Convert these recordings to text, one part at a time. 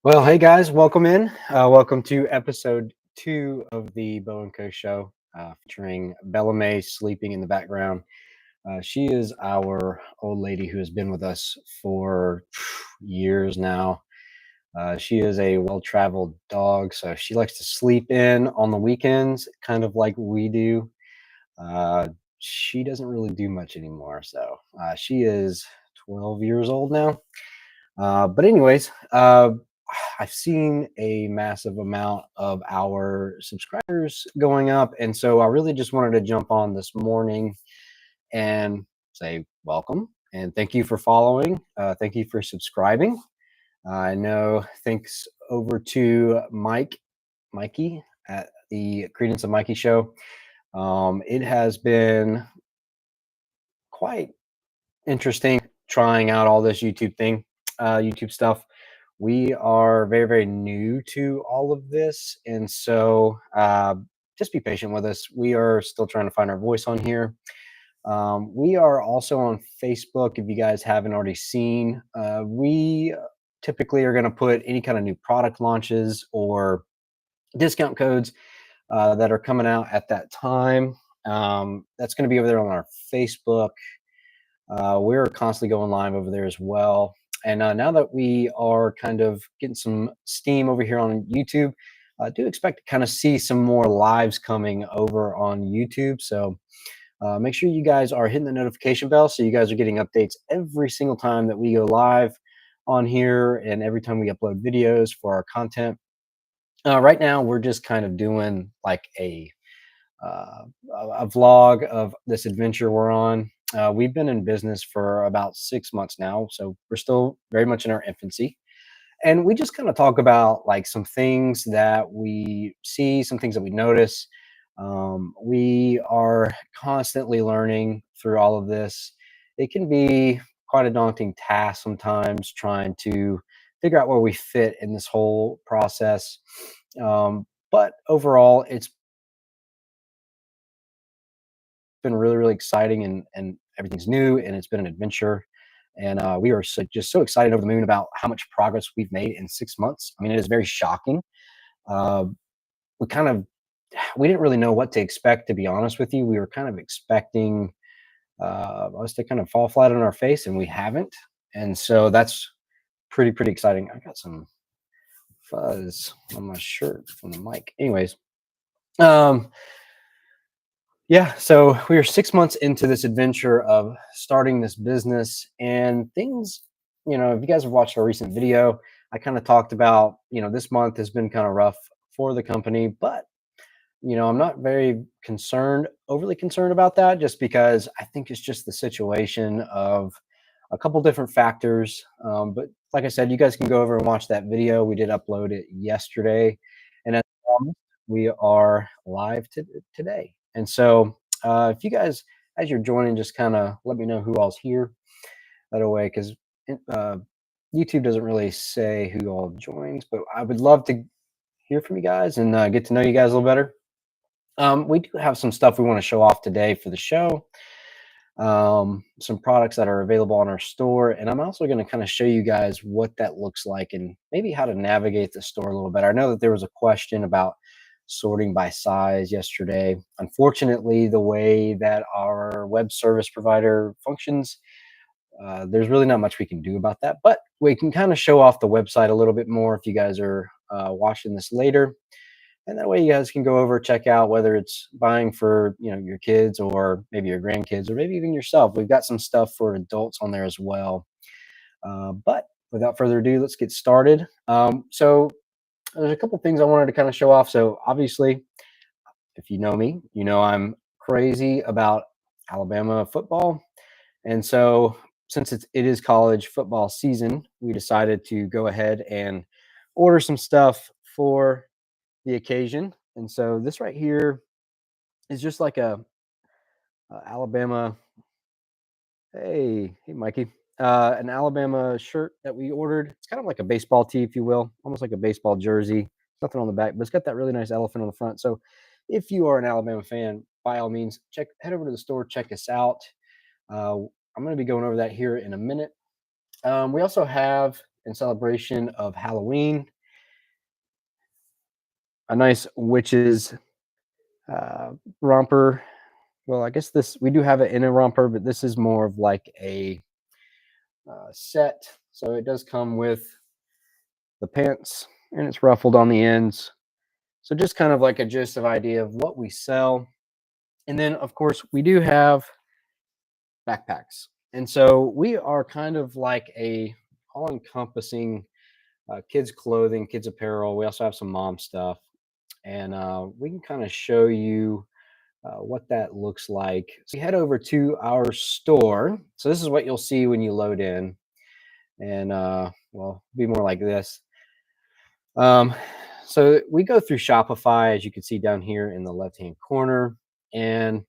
Well, hey guys, welcome in. Welcome to episode 2 of the Bo and Co show, featuring Bella May sleeping in the background. She is our old lady who has been with us for years now. She is a well-traveled dog, so she likes to sleep in on the weekends, kind of like we do. Uh, she doesn't really do much anymore, so she is 12 years old now. But anyways, I've seen a massive amount of our subscribers going up, and so I really just wanted to jump on this morning and say welcome and thank you for following. Thank you for subscribing. I know thanks over to Mikey at the Credence of Mikey show. It has been quite interesting trying out all this YouTube stuff. We are very, very new to all of this, and so just be patient with us. We are still trying to find our voice on here. We are also on Facebook. If you guys haven't already seen, we typically are going to put any kind of new product launches or discount codes that are coming out at that time. That's going to be over there on our Facebook. We're constantly going live over there as well. And now that we are kind of getting some steam over here on YouTube, I do expect to kind of see some more lives coming over on YouTube. So make sure you guys are hitting the notification bell so you guys are getting updates every single time that we go live on here and every time we upload videos for our content. Right now, we're just kind of doing like uh, a vlog of this adventure we're on. We've been in business for about 6 months now, so we're still very much in our infancy. And we just kind of talk about like some things that we see, some things that we notice. We are constantly learning through all of this. It can be quite a daunting task sometimes trying to figure out where we fit in this whole process. But overall, it's been really, really exciting and everything's new and it's been an adventure. And we are just so excited over the moon about how much progress we've made in 6 months. I mean, it is very shocking. Uh, we kind of we didn't really know what to expect, to be honest with you. We were kind of expecting us to kind of fall flat on our face, and we haven't. And so that's pretty exciting. I got some fuzz on my shirt from the mic. Anyways, um, yeah, so we are 6 months into this adventure of starting this business, and things, if you guys have watched our recent video, I kind of talked about, this month has been kind of rough for the company, but, I'm not very overly concerned about that, just because I think it's just the situation of a couple different factors. But like I said, you guys can go over and watch that video. We did upload it yesterday. And as promised, we are live today. And so if you guys, as you're joining, just kind of let me know who all's here that way, because uh, YouTube doesn't really say who all joins, but I would love to hear from you guys and get to know you guys a little better. We do have some stuff we want to show off today for the show, some products that are available on our store. And I'm also going to kind of show you guys what that looks like and maybe how to navigate the store a little better. I know that there was a question about sorting by size yesterday. Unfortunately, the way that our web service provider functions, there's really not much we can do about that, but we can kind of show off the website a little bit more if you guys are watching this later. And that way you guys can go over, check out whether it's buying for, your kids or maybe your grandkids or maybe even yourself. We've got some stuff for adults on there as well. But without further ado, let's get started. So there's a couple things I wanted to kind of show off. So obviously, if you know me, I'm crazy about Alabama football. And so since it is college football season, we decided to go ahead and order some stuff for the occasion. And so this right here is just like a Alabama. Hey, Mikey. An Alabama shirt that we ordered. It's kind of like a baseball tee, if you will, almost like a baseball jersey. Nothing on the back, but it's got that really nice elephant on the front. So if you are an Alabama fan, by all means, head over to the store, check us out. I'm going to be going over that here in a minute. We also have in celebration of Halloween. A nice witches uh, romper. Well, I guess this we do have it in a romper, but this is more of like a set. So it does come with the pants and it's ruffled on the ends. So just kind of like a gist of idea of what we sell. And then of course we do have backpacks. And so we are kind of like a all encompassing kids clothing, kids apparel. We also have some mom stuff. And we can kind of show you what that looks like. So you head over to our store. So this is what you'll see when you load in. And well, be more like this. Um, so we go through Shopify, as you can see down here in the left-hand corner, and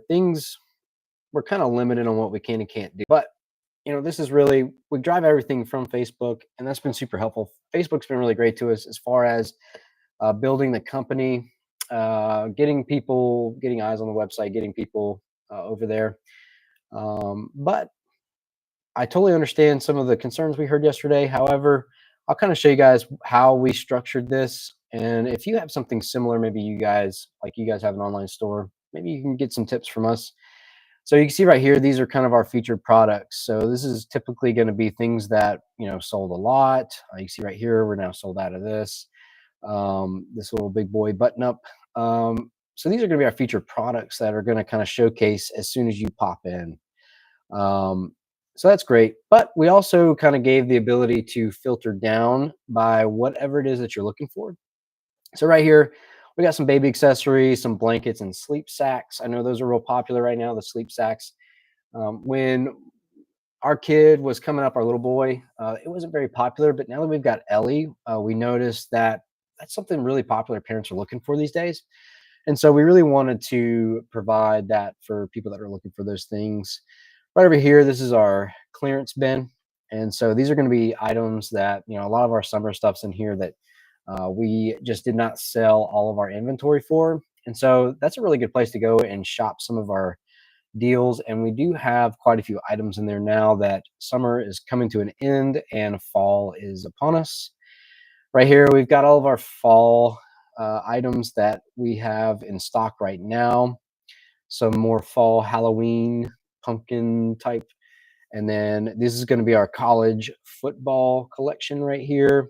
things we're kind of limited on what we can and can't do. But this is really we drive everything from Facebook, and that's been super helpful. Facebook's been really great to us as far as building the company, getting eyes on the website, getting people over there. But I totally understand some of the concerns we heard yesterday. However, I'll kind of show you guys how we structured this. And if you have something similar, maybe you guys have an online store, maybe you can get some tips from us. So you can see right here, these are kind of our featured products. So this is typically going to be things that, sold a lot. You see right here, we're now sold out of this little big boy button up. So these are going to be our featured products that are going to kind of showcase as soon as you pop in. Um, so that's great. But we also kind of gave the ability to filter down by whatever it is that you're looking for. So right here, we got some baby accessories, some blankets, and sleep sacks. I know those are real popular right now, the sleep sacks. When our kid was coming up, our little boy, it wasn't very popular. But now that we've got Ellie, we noticed that that's something really popular parents are looking for these days. And so we really wanted to provide that for people that are looking for those things. Right over here, this is our clearance bin. And so these are going to be items that, a lot of our summer stuff's in here that we just did not sell all of our inventory for. And so that's a really good place to go and shop some of our deals. And we do have quite a few items in there now that summer is coming to an end and fall is upon us. Right here, we've got all of our fall items that we have in stock right now. Some more fall Halloween pumpkin type. And then this is going to be our college football collection right here.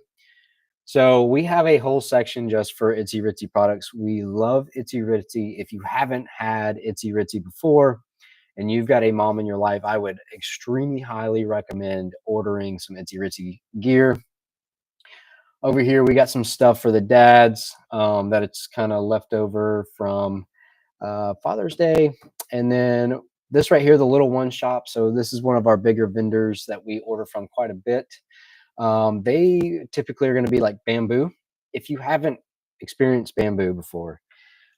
So we have a whole section just for Itsy Ritsy products. We love Itsy Ritsy. If you haven't had Itsy Ritsy before and you've got a mom in your life, I would extremely highly recommend ordering some Itsy Ritsy gear. Over here, we got some stuff for the dads that it's kind of left over from Father's Day. And then this right here, the Little One Shop. So this is one of our bigger vendors that we order from quite a bit. They typically are going to be like bamboo. If you haven't experienced bamboo before,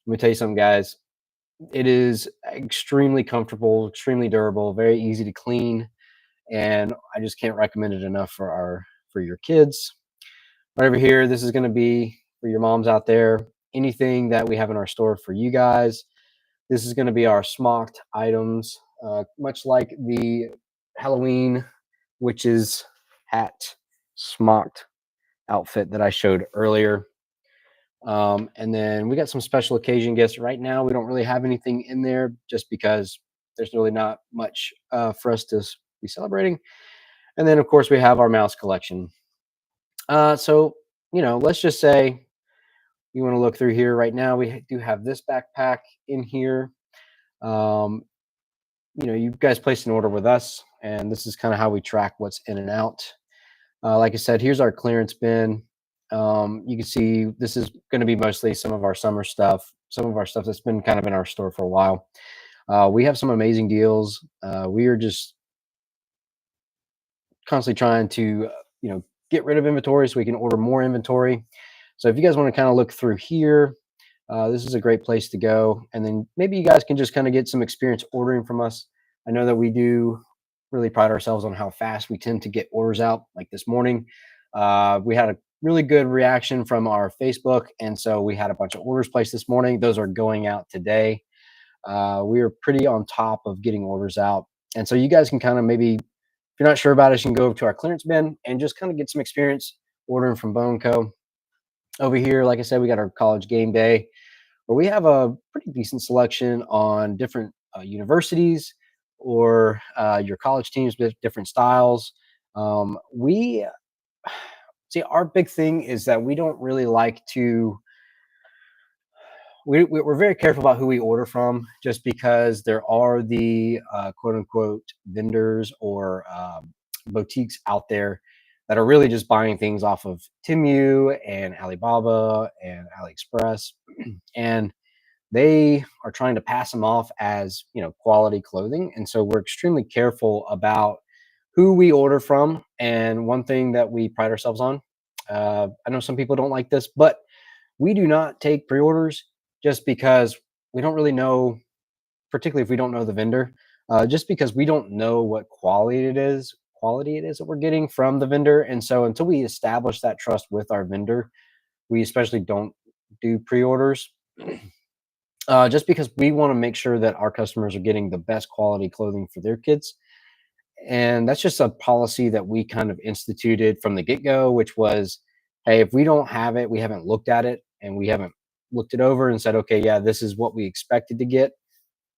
let me tell you something, guys. It is extremely comfortable, extremely durable, very easy to clean, and I just can't recommend it enough for your kids. Right over here, this is going to be for your moms out there. Anything that we have in our store for you guys. This is going to be our smocked items, much like the Halloween witches hat smocked outfit that I showed earlier. And then we got some special occasion gifts. Right now, we don't really have anything in there just because there's really not much for us to be celebrating. And then, of course, we have our mouse collection. So, let's just say you want to look through here right now. We do have this backpack in here. Um, you guys placed an order with us, and this is kind of how we track what's in and out. Like I said, here's our clearance bin. You can see this is going to be mostly some of our summer stuff, some of our stuff that's been kind of in our store for a while. We have some amazing deals. We are just constantly trying to, get rid of inventory so we can order more inventory. So if you guys want to kind of look through here, this is a great place to go. And then maybe you guys can just kind of get some experience ordering from us. I know that we do really pride ourselves on how fast we tend to get orders out. Like this morning, we had a really good reaction from our Facebook. And so we had a bunch of orders placed this morning. Those are going out today. We are pretty on top of getting orders out. And so you guys can kind of maybe If you're not sure about us, you can go over to our clearance bin and just kind of get some experience ordering from Bow& Co. Over here, like I said, we got our college game day where we have a pretty decent selection on different universities or your college teams with different styles. We see our big thing is that we don't really like to we're very careful about who we order from just because there are the quote unquote vendors or boutiques out there that are really just buying things off of Timu and Alibaba and AliExpress. And they are trying to pass them off as quality clothing, and so we're extremely careful about who we order from. And one thing that we pride ourselves on, I know some people don't like this, but we do not take pre-orders just because we don't really know, particularly if we don't know the vendor, just because we don't know what quality it is that we're getting from the vendor. And so until we establish that trust with our vendor, we especially don't do pre-orders. Just because we want to make sure that our customers are getting the best quality clothing for their kids. And that's just a policy that we kind of instituted from the get-go, which was, hey, if we don't have it, we haven't looked at it and we haven't looked it over and said, okay, yeah, this is what we expected to get,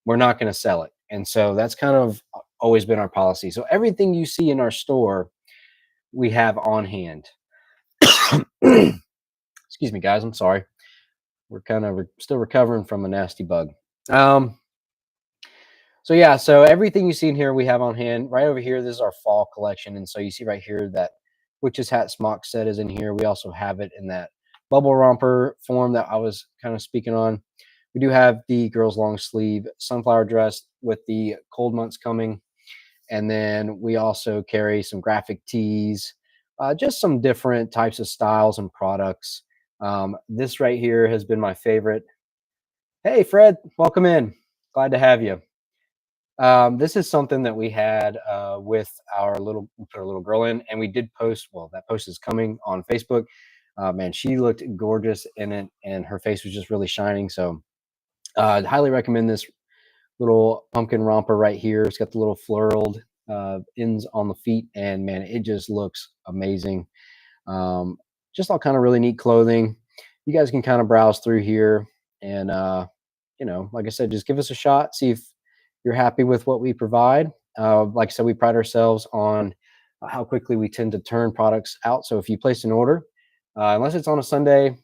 we're not going to sell it. And so that's kind of always been our policy. So everything you see in our store, we have on hand. Excuse me, guys. I'm sorry. We're kind of still recovering from a nasty bug. Um, So yeah, so everything you see in here we have on hand. Right over here, this is our fall collection, and so you see right here that witch's hat smock set is in here. We also have it in that bubble romper form that I was kind of speaking on. We do have the girls long sleeve sunflower dress with the cold months coming, and then we also carry some graphic tees, just some different types of styles and products. This right here has been my favorite. Hey, Fred, welcome in. Glad to have you. This is something that we had with our little we put our little girl in, and we did post. Well, that post is coming on Facebook. Man, she looked gorgeous in it, and her face was just really shining. So, I'd highly recommend this little pumpkin romper right here. It's got the little floraled ends on the feet, and man, it just looks amazing. Um, just all kind of really neat clothing. You guys can kind of browse through here, and like I said, just give us a shot. See if you're happy with what we provide. Like I said, we pride ourselves on how quickly we tend to turn products out. So if you place an order, unless it's on a Sunday,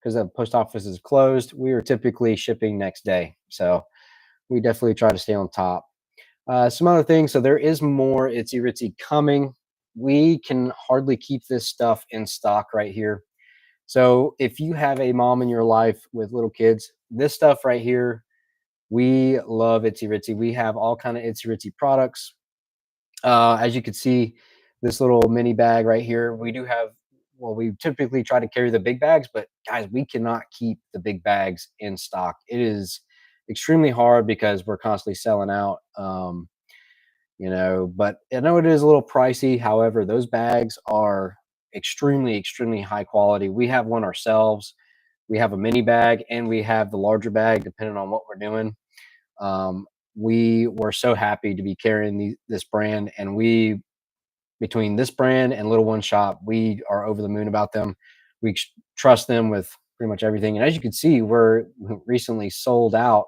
because the post office is closed, we are typically shipping next day. So we definitely try to stay on top. Some other things. So there is more Itsy Ritsy coming. We can hardly keep this stuff in stock right here. So if you have a mom in your life with little kids, this stuff right here, we love Itsy Ritsy. We have all kind of Itsy Ritsy products. As you can see, this little mini bag right here, we do have. Well, we typically try to carry the big bags, but guys, we cannot keep the big bags in stock. It is extremely hard because we're constantly selling out. But I know it is a little pricey. However, those bags are extremely, extremely high quality. We have one ourselves. We have a mini bag and we have the larger bag, depending on what we're doing. We were so happy to be carrying this brand, and we between this brand and Little One Shop, we are over the moon about them. We trust them with pretty much everything. And as you can see, we're recently sold out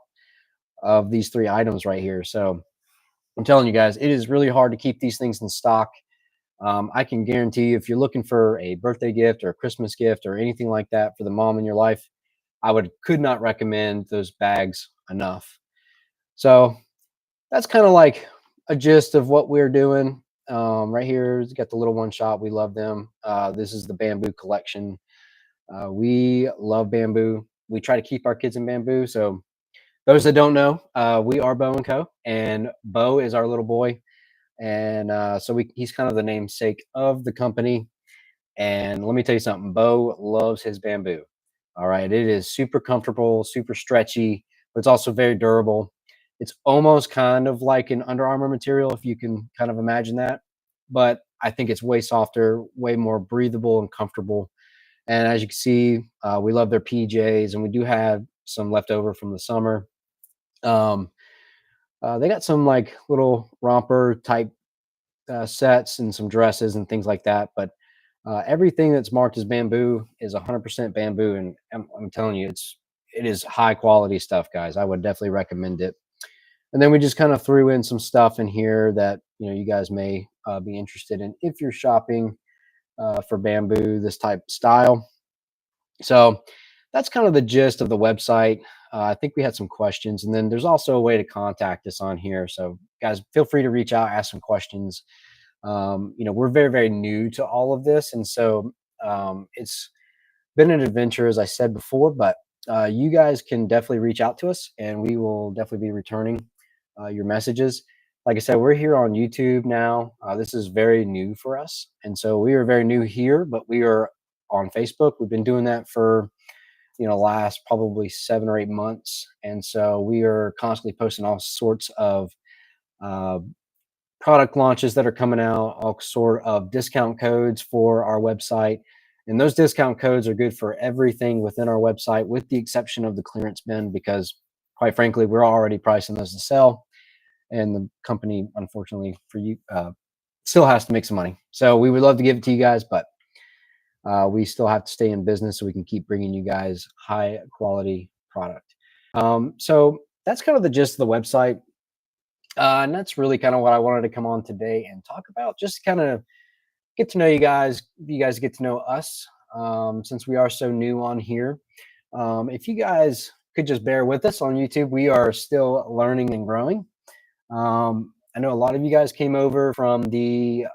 of these three items right here. So I'm telling you guys, it is really hard to keep these things in stock. I can guarantee you, if you're looking for a birthday gift or a Christmas gift or anything like that for the mom in your life, I could not recommend those bags enough. So that's kind of like a gist of what we're doing. Right here, it's got the Little One Shop. We love them. This is the bamboo collection. We love bamboo. We try to keep our kids in bamboo. So those that don't know, we are Bow& Co. And Bo is our little boy. And so he's kind of the namesake of the company. And let me tell you something, Bo loves his bamboo. All right. It is super comfortable, super stretchy, but it's also very durable. It's almost kind of like an Under Armour material, if you can kind of imagine that. But I think it's way softer, way more breathable and comfortable. And as you can see, we love their PJs, and we do have some left over from the summer. Um, they got some like little romper type sets and some dresses and things like that. But everything that's marked as bamboo is 100% bamboo, and I'm telling you, it is high quality stuff, guys. I would definitely recommend it. And then we just kind of threw in some stuff in here that you guys may be interested in if you're shopping for bamboo, this type of style. So that's kind of the gist of the website. I think we had some questions, and then there's also a way to contact us on here. So guys, feel free to reach out, ask some questions. We're very, very new to all of this, and so it's been an adventure, as I said before. But you guys can definitely reach out to us, and we will definitely be returning your messages. Like I said, we're here on YouTube now. This is very new for us, and so we are very new here, but we are on Facebook. We've been doing that for last probably 7 or 8 months, and so we are constantly posting all sorts of uh, product launches that are coming out, all sort of discount codes for our website. And those discount codes are good for everything within our website, with the exception of the clearance bin, because quite frankly, we're already pricing those to sell. And the company, unfortunately for you, still has to make some money. So we would love to give it to you guys, but we still have to stay in business so we can keep bringing you guys high quality product. So that's kind of the gist of the website. And that's really kind of what I wanted to come on today and talk about. Just kind of get to know you guys. You guys get to know us, since we are so new on here. If you guys could just bear with us on YouTube, we are still learning and growing. I know a lot of you guys came over from the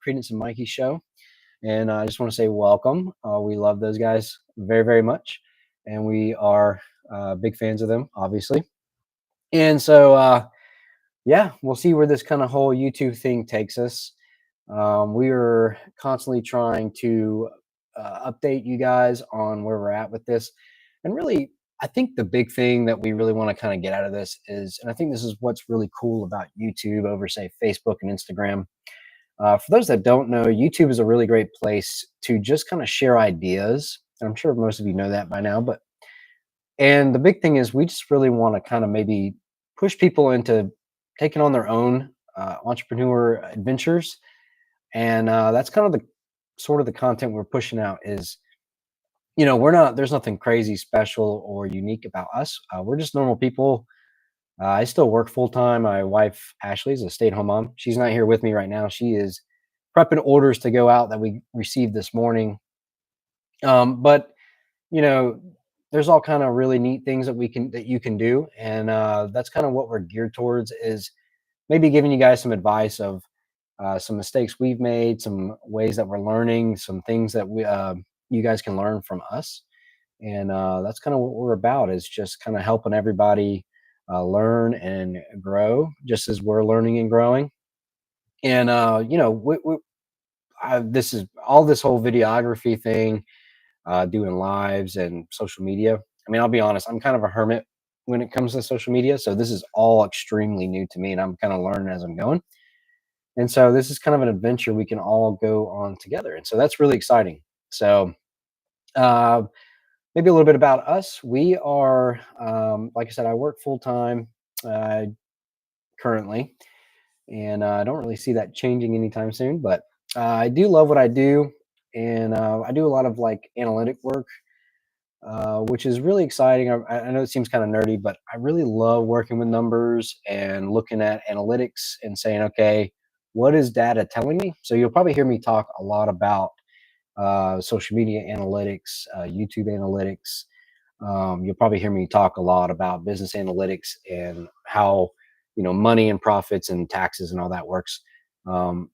Credence and Mikey show, and I just want to say welcome. We love those guys very, very much, and we are big fans of them, obviously. And so, yeah, we'll see where this kind of whole YouTube thing takes us. We are constantly trying to update you guys on where we're at with this. And really, I think the big thing that we really want to kind of get out of this is, and I think this is what's really cool about YouTube over, say, Facebook and Instagram. For those that don't know, YouTube is a really great place to just kind of share ideas. And I'm sure most of you know that by now, but and the big thing is we just really want to kind of maybe push people into taking on their own entrepreneur adventures. And that's kind of the sort of the content we're pushing out is, we're not, there's nothing crazy special or unique about us. We're just normal people. I still work full time. My wife, Ashley, is a stay at home mom. She's not here with me right now. She is prepping orders to go out that we received this morning. But you know, there's all kind of really neat things that you can do, and that's kind of what we're geared towards, is maybe giving you guys some advice of some mistakes we've made, some ways that we're learning, some things that we you guys can learn from us. And that's kind of what we're about, is just kind of helping everybody learn and grow just as we're learning and growing. And this is all, this whole videography thing, doing lives and social media. I mean, I'll be honest, I'm kind of a hermit when it comes to social media, so this is all extremely new to me, and I'm kind of learning as I'm going. And so this is kind of an adventure we can all go on together, and so that's really exciting. So uh, maybe a little bit about us. We are, like I said, I work full time uh, currently, and I don't really see that changing anytime soon. But I do love what I do, and I do a lot of like analytic work, which is really exciting. I know it seems kind of nerdy, but I really love working with numbers and looking at analytics and saying, okay, what is data telling me? So you'll probably hear me talk a lot about social media analytics, YouTube analytics. You'll probably hear me talk a lot about business analytics and how money and profits and taxes and all that works. Um,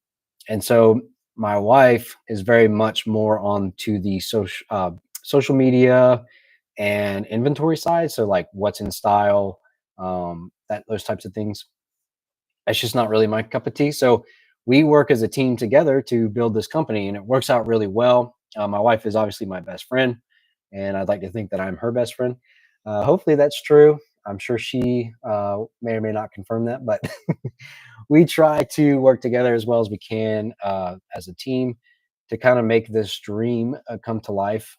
and so my wife is very much more on to the social media and inventory side. So like what's in style, that those types of things. That's just not really my cup of tea. So we work as a team together to build this company, and it works out really well. My wife is obviously my best friend, and I'd like to think that I'm her best friend. Hopefully that's true. I'm sure she may or may not confirm that, but we try to work together as well as we can as a team to kind of make this dream come to life.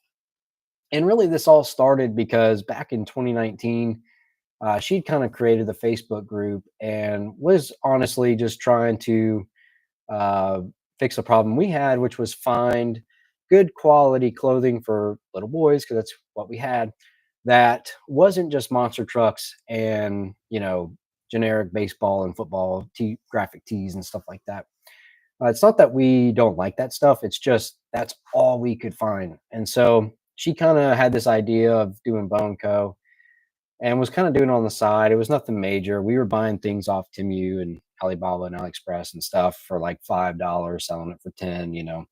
And really, this all started because back in 2019, she'd kind of created the Facebook group and was honestly just trying to uh, fix a problem we had, which was find good quality clothing for little boys, because that's what we had, that wasn't just monster trucks and, generic baseball and football graphic tees and stuff like that. It's not that we don't like that stuff. It's just that's all we could find. And so she kind of had this idea of doing Bone Co. and was kind of doing it on the side. It was nothing major. We were buying things off Timu and Alibaba and AliExpress and stuff for like $5, selling it for 10.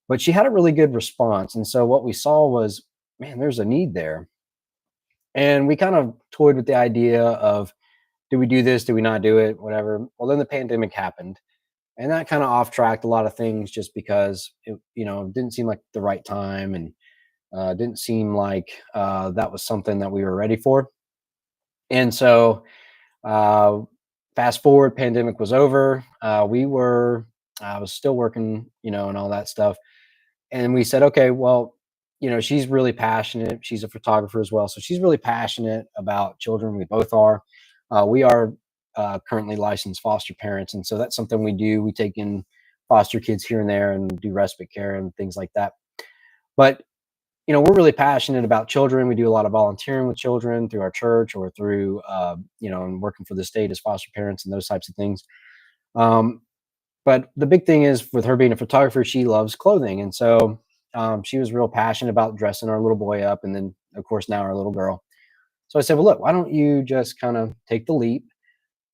But she had a really good response. And so what we saw was, man, there's a need there. And we kind of toyed with the idea of, do we do this? Do we not do it? Whatever. Well, then the pandemic happened, and that kind of off tracked a lot of things just because it, didn't seem like the right time, and didn't seem like that was something that we were ready for. And so, uh, fast forward, pandemic was over. I was still working, and all that stuff. And we said, okay, well, she's really passionate. She's a photographer as well. So she's really passionate about children. We both are. We are currently licensed foster parents. And so that's something we do. We take in foster kids here and there and do respite care and things like that. But, we're really passionate about children. We do a lot of volunteering with children through our church or through, and working for the state as foster parents and those types of things. Um, but the big thing is with her being a photographer, she loves clothing. And so she was real passionate about dressing our little boy up. And then, of course, now our little girl. So I said, well, look, why don't you just kind of take the leap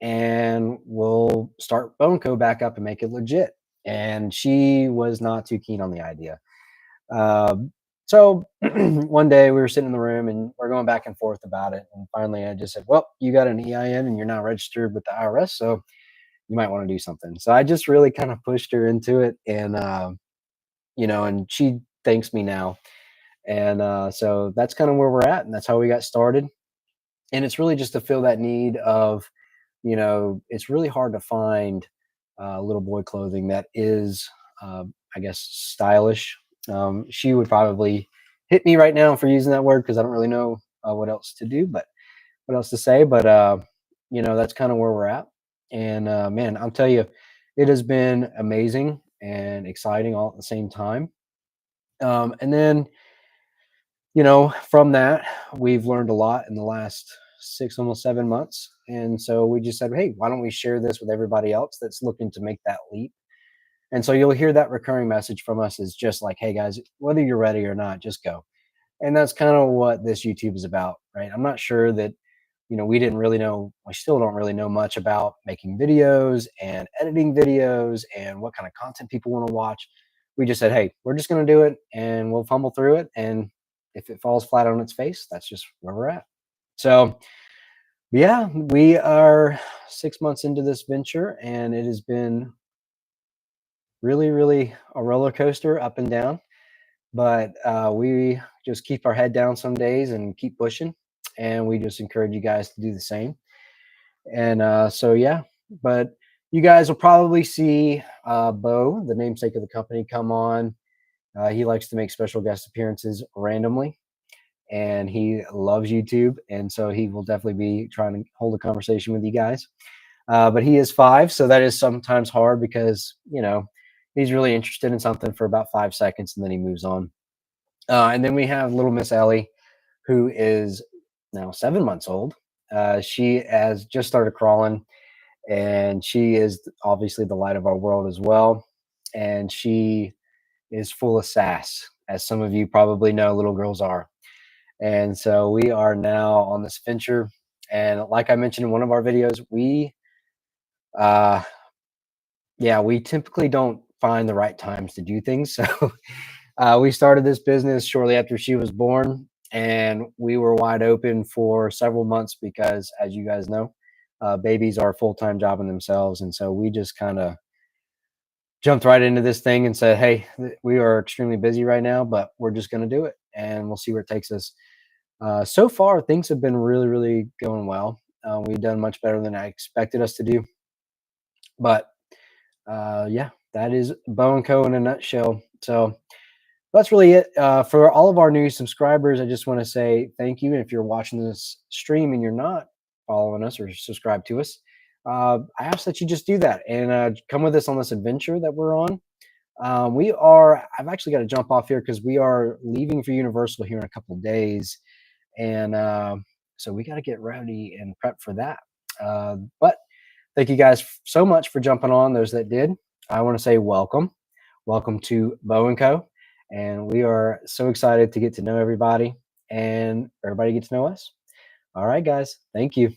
and we'll start Bone Co back up and make it legit. And she was not too keen on the idea. So one day we were sitting in the room and we're going back and forth about it. And finally I just said, well, you got an EIN and you're now registered with the IRS. So you might want to do something. So I just really kind of pushed her into it, and and she thanks me now. And so that's kind of where we're at, and that's how we got started. And it's really just to fill that need of, it's really hard to find little boy clothing that is, I guess, stylish. She would probably hit me right now for using that word because I don't really know what else to do, but what else to say. But that's kind of where we're at. And man, I'll tell you, it has been amazing and exciting all at the same time. And then, from that, we've learned a lot in the last 6, almost 7 months. And so we just said, hey, why don't we share this with everybody else that's looking to make that leap? And so you'll hear that recurring message from us is just like, hey guys, whether you're ready or not, just go. And that's kind of what this YouTube is about, right? I'm not sure that, we still don't really know much about making videos and editing videos and what kind of content people want to watch. We just said, hey, we're just going to do it and we'll fumble through it. And if it falls flat on its face, that's just where we're at. So, yeah, we are 6 months into this venture and it has been really, really a roller coaster up and down. But we just keep our head down some days and keep pushing. And we just encourage you guys to do the same. And so, yeah, but you guys will probably see Bo, the namesake of the company, come on. He likes to make special guest appearances randomly, and he loves YouTube. And so he will definitely be trying to hold a conversation with you guys. But he is 5, so that is sometimes hard because, he's really interested in something for about 5 seconds and then he moves on. And then we have little Miss Ellie, who is now 7 months old. She has just started crawling, and she is obviously the light of our world as well. And she is full of sass, as some of you probably know little girls are. And so we are now on this venture. And like I mentioned in one of our videos, uh, we typically don't find the right times to do things. So we started this business shortly after she was born, and we were wide open for several months because, as you guys know, babies are a full-time job in themselves. And so we just kind of jumped right into this thing and said, hey, we are extremely busy right now, but we're just going to do it and we'll see where it takes us. So far, things have been really, really going well. We've done much better than I expected us to do. But yeah, that is Bo & Co in a nutshell. So that's really it. For all of our new subscribers, I just want to say thank you. And if you're watching this stream and you're not following us or subscribed to us, I ask that you just do that and come with us on this adventure that we're on. I've actually got to jump off here because we are leaving for Universal here in a couple of days. And so we got to get ready and prep for that. But thank you guys so much for jumping on. Those that did, I want to say welcome. Welcome to Bo and Co. And we are so excited to get to know everybody and everybody get to know us. All right, guys. Thank you.